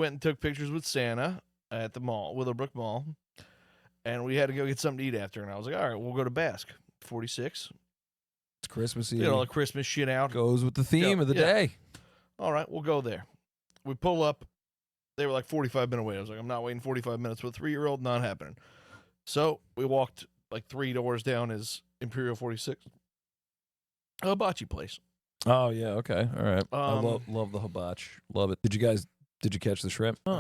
went and took pictures with Santa at the mall, Willowbrook Mall, and we had to go get something to eat after. And I was like, all right, we'll go to Basque 46. It's Christmassy. Get all the Christmas shit out. Goes with the theme of the day. All right, we'll go there. We pull up. They were like 45 minutes away. I was like, I'm not waiting 45 minutes with a 3-year-old. Not happening. So we walked like 3 doors down is Imperial 46. A hibachi place. Oh, yeah. Okay. All right. I love the hibachi. Love it. Did you catch the shrimp? Oh.